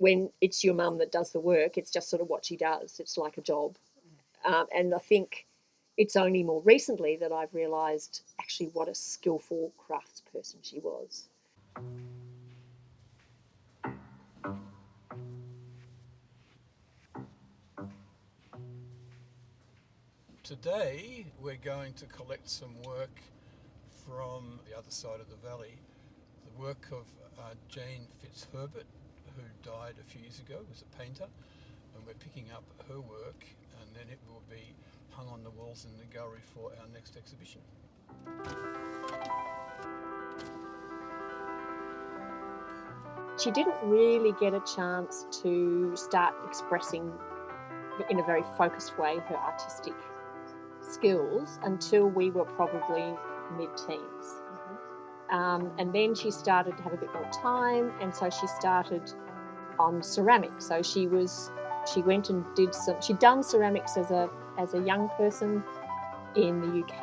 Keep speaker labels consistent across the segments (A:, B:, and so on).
A: when it's your mum that does the work, it's just sort of what she does. It's like a job. And I think it's only more recently that I've realised actually what a skillful craftsperson she was.
B: Today we're going to collect some work from the other side of the valley. The work of Jane Fitzherbert, who died a few years ago, was a painter, and we're picking up her work, and then it will be hung on the walls in the gallery for our next exhibition.
A: She didn't really get a chance to start expressing in a very focused way her artistic skills until we were probably mid-teens. And then she started to have a bit more time, and so she started on ceramics. So she went and did she'd done ceramics as a young person in the UK,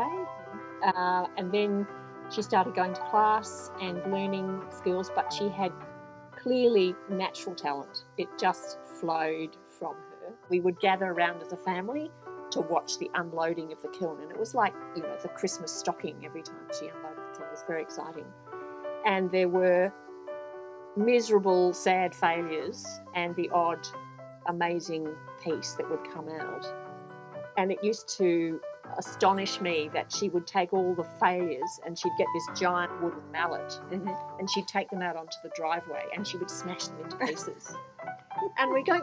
A: and then she started going to class and learning skills, but she had clearly natural talent. It just flowed from her. We would gather around as a family to watch the unloading of the kiln, and it was like, the Christmas stocking every time she unloaded the kiln. It was very exciting. And there were miserable, sad failures and the odd amazing piece that would come out. And it used to astonish me that she would take all the failures and she'd get this giant wooden mallet and she'd take them out onto the driveway and she would smash them into pieces. And we go,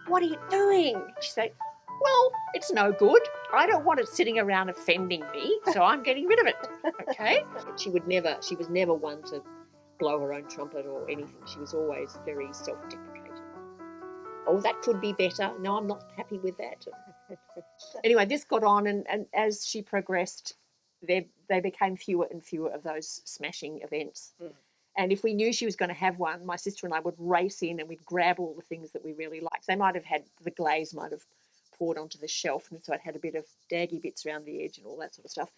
A: "What are you doing?" She'd say, "Well, it's no good. I don't want it sitting around offending me, so I'm getting rid of it." Okay? She was never one to blow her own trumpet or anything. She was always very self-deprecating. "Oh, that could be better. No, I'm not happy with that." Anyway, this got on, and as she progressed, they became fewer and fewer of those smashing events. And if we knew she was going to have one, my sister and I would race in and we'd grab all the things that we really liked. They might have had, the glaze might have poured onto the shelf, and so it had a bit of daggy bits around the edge and all that sort of stuff.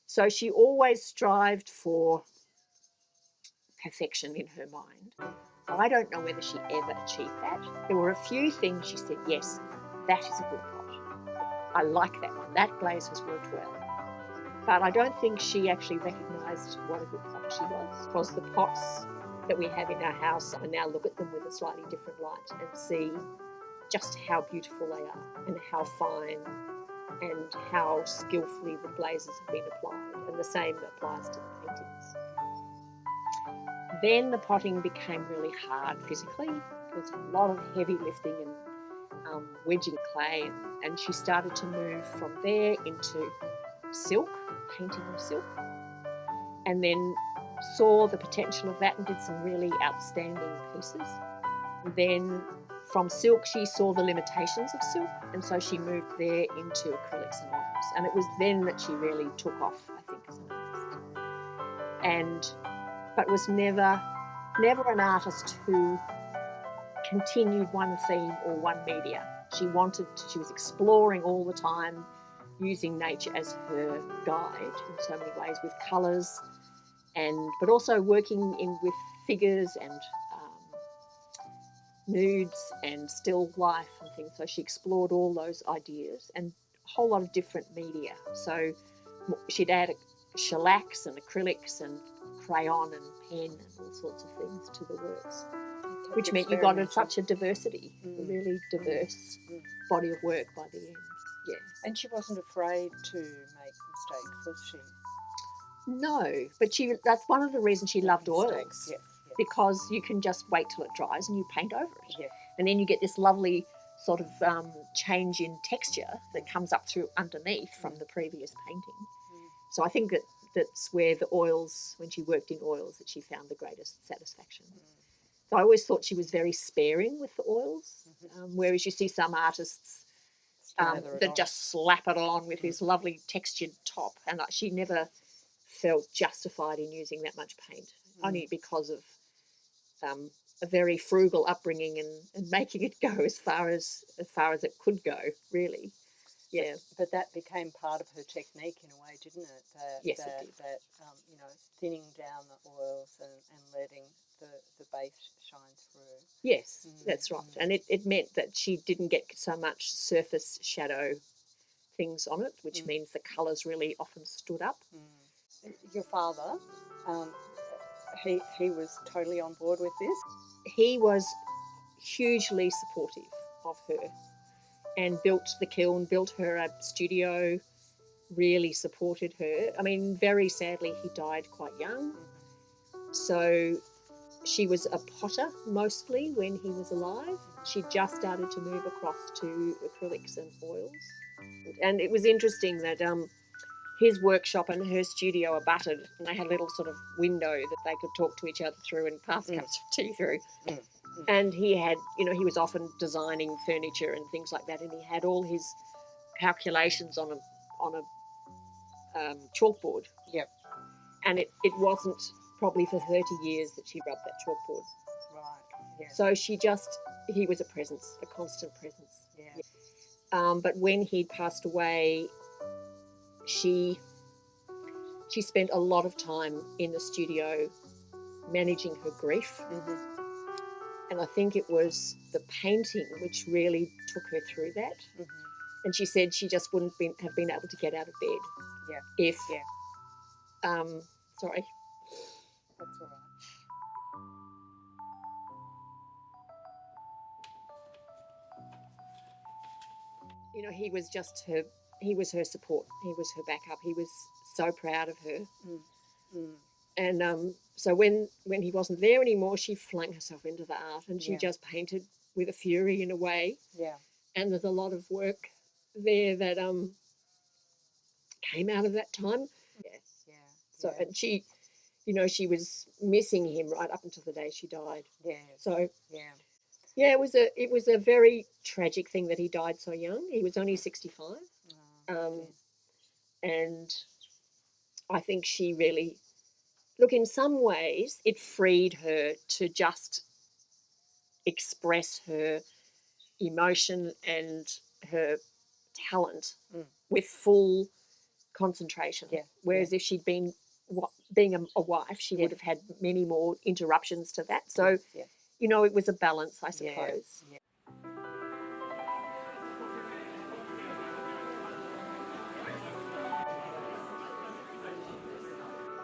A: So she always strived for perfection in her mind. I don't know whether she ever achieved that. There were a few things she said, yes, that is a good pot. I like that one. That glaze has worked well. But I don't think she actually recognised what a good pot she was, because the pots that we have in our house, I now look at them with a slightly different light and see just how beautiful they are and how fine and how skillfully the glazes have been applied. And the same applies to the paintings. Then the potting became really hard physically. There was a lot of heavy lifting and wedging clay, and she started to move from there into silk, painting on silk, and then saw the potential of that and did some really outstanding pieces. Then from silk she saw the limitations of silk, and so she moved there into acrylics and oils, and it was then that she really took off, I think, as an artist. But was never an artist who continued one theme or one media. She was exploring all the time, using nature as her guide in so many ways, with colours, but also working with figures and nudes and still life and things. So she explored all those ideas and a whole lot of different media. So she'd add shellacs and acrylics and crayon and pen and all sorts of things to the works, which meant you got such a diversity, a really diverse body of work by the end. Yeah.
C: And she wasn't afraid to make mistakes, was she?
A: No, but that's one of the reasons she loved oils.
C: Yes.
A: Because you can just wait till it dries and you paint over it.
C: Yeah.
A: And then you get this lovely sort of change in texture that comes up through underneath from the previous painting. So I think that's where the oils, when she worked in oils, that she found the greatest satisfaction. So I always thought she was very sparing with the oils, whereas you see some artists that just slap it on with this lovely textured top, and she never felt justified in using that much paint, only because of a very frugal upbringing and making it go as far as it could go, really. Yeah.
C: But that became part of her technique in a way, didn't it?
A: Yes, it did.
C: That thinning down the oils and letting the base shine through.
A: Yes, that's right. And it meant that she didn't get so much surface shadow things on it, which means the colours really often stood up.
C: Your father, um, he was totally on board with this.
A: He was hugely supportive of her and built the kiln, built her a studio, really supported her. I mean, very sadly, he died quite young. So she was a potter mostly when he was alive. She just started to move across to acrylics and oils. And it was interesting that his workshop and her studio are butted, and they had a little sort of window that they could talk to each other through and pass cups of tea through. And he had, he was often designing furniture and things like that, and he had all his calculations on a chalkboard.
C: Yep.
A: And it wasn't probably for 30 years that she rubbed that chalkboard.
C: Right. Yeah.
A: So he was a presence, a constant presence.
C: Yeah.
A: But when he'd passed away, she spent a lot of time in the studio managing her grief. And I think it was the painting which really took her through that. And she said she just wouldn't have been able to get out of bed.
C: Yeah.
A: If,
C: Yeah.
A: Sorry.
C: That's all right.
A: He was her support. He was her backup. He was so proud of her. And so when he wasn't there anymore, she flung herself into the art, and she just painted with a fury in a way.
C: Yeah.
A: And there's a lot of work there that came out of that time.
C: Yes. Yeah.
A: So and she was missing him right up until the day she died.
C: Yeah.
A: So
C: yeah,
A: it was a very tragic thing that he died so young. He was only 65. And I think she really, look, in some ways, it freed her to just express her emotion and her talent with full concentration.
C: Yeah.
A: Whereas if she'd been being a wife, she would have had many more interruptions to that. So, it was a balance, I suppose.
C: Yeah.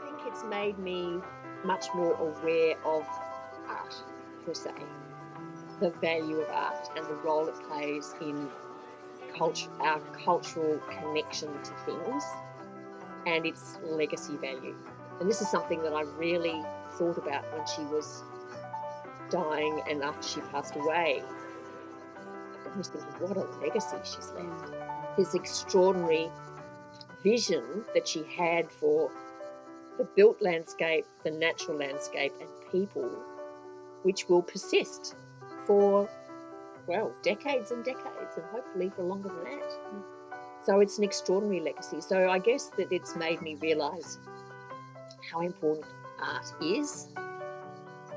A: I think it's made me much more aware of art, per se, the value of art and the role it plays in our cultural connection to things and its legacy value. And this is something that I really thought about when she was dying and after she passed away. I was thinking, what a legacy she's left. This extraordinary vision that she had for the built landscape, the natural landscape, and people, which will persist for, decades and decades, and hopefully for longer than that. So it's an extraordinary legacy. So I guess that it's made me realise how important art is.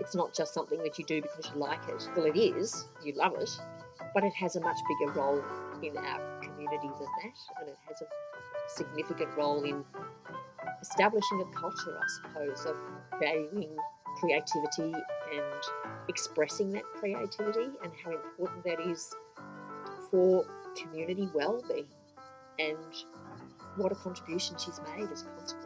A: It's not just something that you do because you like it. Well, it is, you love it, but it has a much bigger role in our community than that, and it has a significant role in establishing a culture, I suppose, of valuing creativity and expressing that creativity and how important that is for community well-being and what a contribution she's made as a consequence.